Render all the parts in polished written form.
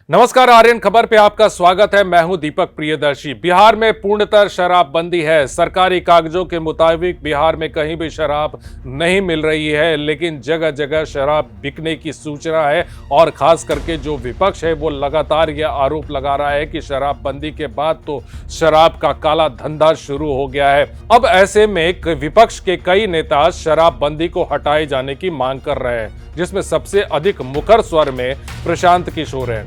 नमस्कार, आर्यन खबर पे आपका स्वागत है। मैं हूं दीपक प्रियदर्शी। बिहार में पूर्णतः शराबबंदी है। सरकारी कागजों के मुताबिक बिहार में कहीं भी शराब नहीं मिल रही है, लेकिन जगह जगह शराब बिकने की सूचना है। और खास करके जो विपक्ष है वो लगातार यह आरोप लगा रहा है कि शराबबंदी के बाद तो शराब का काला धंधा शुरू हो गया है। अब ऐसे में विपक्ष के कई नेता शराबबंदी को हटाए जाने की मांग कर रहे हैं, जिसमें सबसे अधिक मुखर स्वर में प्रशांत किशोर है।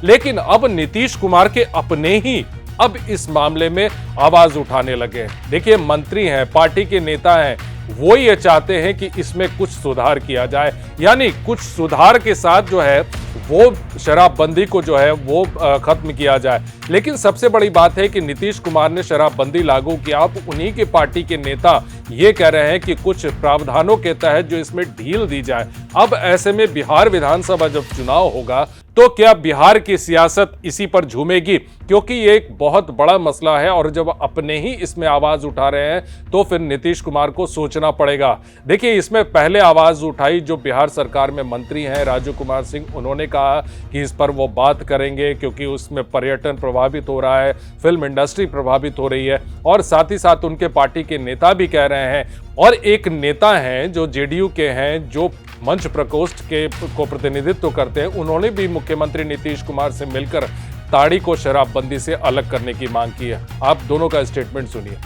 लेकिन अब नीतीश कुमार के अपने ही अब इस मामले में आवाज उठाने लगे हैं। देखिए, मंत्री हैं, पार्टी के नेता हैं, वो ये चाहते हैं कि इसमें कुछ सुधार किया जाए, यानी कुछ सुधार के साथ जो है वो शराबबंदी को जो है वो खत्म किया जाए। लेकिन सबसे बड़ी बात है कि नीतीश कुमार ने शराबबंदी लागू किया। अब उन्हीं के पार्टी के नेता ये कह रहे हैं कि कुछ प्रावधानों के तहत जो इसमें ढील दी जाए। अब ऐसे में बिहार विधानसभा जब चुनाव होगा तो क्या बिहार की सियासत इसी पर झूमेगी? क्योंकि ये एक बहुत बड़ा मसला है और जब अपने ही इसमें आवाज उठा रहे हैं तो फिर नीतीश कुमार को सोचना पड़ेगा। देखिए, इसमें पहले आवाज उठाई जो बिहार सरकार में मंत्री हैं राजू कुमार सिंह, उन्होंने कहा कि इस पर वो बात करेंगे क्योंकि उसमें पर्यटन प्रभावित हो रहा है, फिल्म इंडस्ट्री प्रभावित हो रही है। और साथ ही साथ उनके पार्टी के नेता भी कह रहे हैं। और एक नेता हैं जो जेडीयू के हैं, जो मंच प्रकोष्ठ के को प्रतिनिधित्व करते हैं, उन्होंने भी मुख्यमंत्री नीतीश कुमार से मिलकर ताड़ी को शराबबंदी से अलग करने की मांग की है। आप दोनों का स्टेटमेंट सुनिए।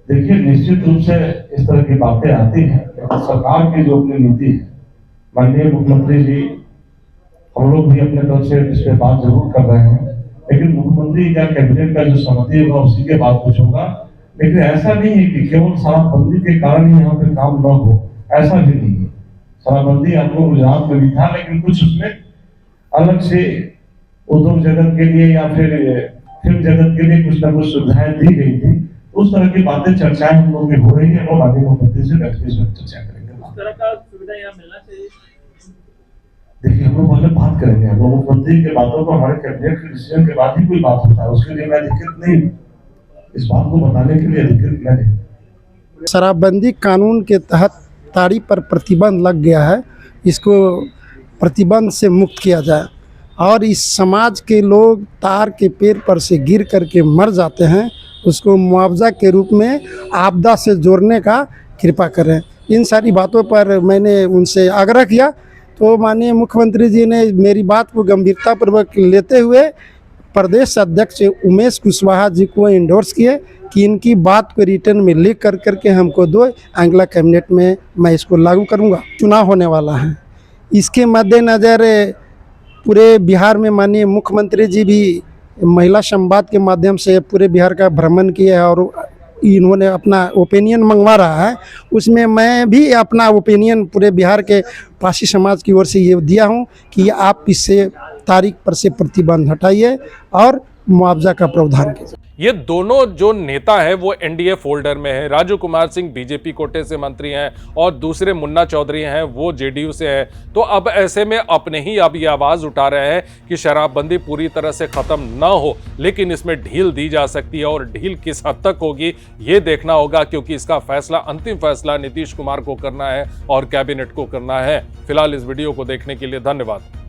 देखिए, निश्चित रूप से इस तरह की बातें आती हैं। सरकार की जो अपनी नीति है, माननीय मुख्यमंत्री जी, हम लोग भी अपने तरफ से इस पे बात जरूर कर रहे हैं, लेकिन मुख्यमंत्री या कैबिनेट का जो सहमति होगा उसी के बाद कुछ होगा। लेकिन ऐसा नहीं है कि केवल शराबबंदी के कारण ही यहाँ पे काम न हो, ऐसा भी नहीं है। शराबबंदी हम लोग गुजरात में भी था, लेकिन कुछ उसमें अलग से उद्योग जगत के लिए या फिर फिल्म जगत के लिए कुछ ना कुछ सुविधाएं दी गई थी। उस तरह की बातें चर्चाएं हम लोग में हो रही है। वो माननीय मुख्यमंत्री से बैठ के इस वक्त चर्चा करेंगे। उस तरह का सुविधा यहाँ मिलना चाहिए। देखिए, हम लोग पहले बात करेंगे। हम लोग मुख्यमंत्री के बातों को हमारे कैबिनेट के डिसीजन के बाद ही कोई बात होता है, उसके लिए मैं अधिकृत नहीं, इस बात को बताने के लिए अधिकृत मैं नहीं। शराबबंदी कानून के तहत ताड़ी पर प्रतिबंध लग गया है, इसको प्रतिबंध से मुक्त किया जाए। और इस समाज के लोग तार के पेड़ पर से गिर करके मर जाते हैं, उसको मुआवजा के रूप में आपदा से जोड़ने का कृपा करें। इन सारी बातों पर मैंने उनसे आग्रह किया, तो माननीय मुख्यमंत्री जी ने मेरी बात को गंभीरतापूर्वक लेते हुए प्रदेश अध्यक्ष उमेश कुशवाहा जी को इंडोर्स किए कि इनकी बात को रिटर्न में लिख कर करके हमको दो, अगला कैबिनेट में मैं इसको लागू करूंगा। चुनाव होने वाला है, इसके मद्देनज़र पूरे बिहार में माननीय मुख्यमंत्री जी भी महिला संवाद के माध्यम से पूरे बिहार का भ्रमण किया है और इन्होंने अपना ओपिनियन मंगवा रहा है। उसमें मैं भी अपना ओपिनियन पूरे बिहार के पासी समाज की ओर से ये दिया हूँ कि आप इससे तारीख पर से प्रतिबंध हटाइए और मुआवजा का प्रावधान कीजिए। ये दोनों जो नेता हैं वो एनडीए फोल्डर में हैं। राजू कुमार सिंह बीजेपी कोटे से मंत्री हैं और दूसरे मुन्ना चौधरी हैं, वो जेडीयू से हैं। तो अब ऐसे में अपने ही अब ये आवाज़ उठा रहे हैं कि शराबबंदी पूरी तरह से ख़त्म ना हो, लेकिन इसमें ढील दी जा सकती है। और ढील किस हद तक होगी ये देखना होगा, क्योंकि इसका फैसला, अंतिम फैसला नीतीश कुमार को करना है और कैबिनेट को करना है। फिलहाल इस वीडियो को देखने के लिए धन्यवाद।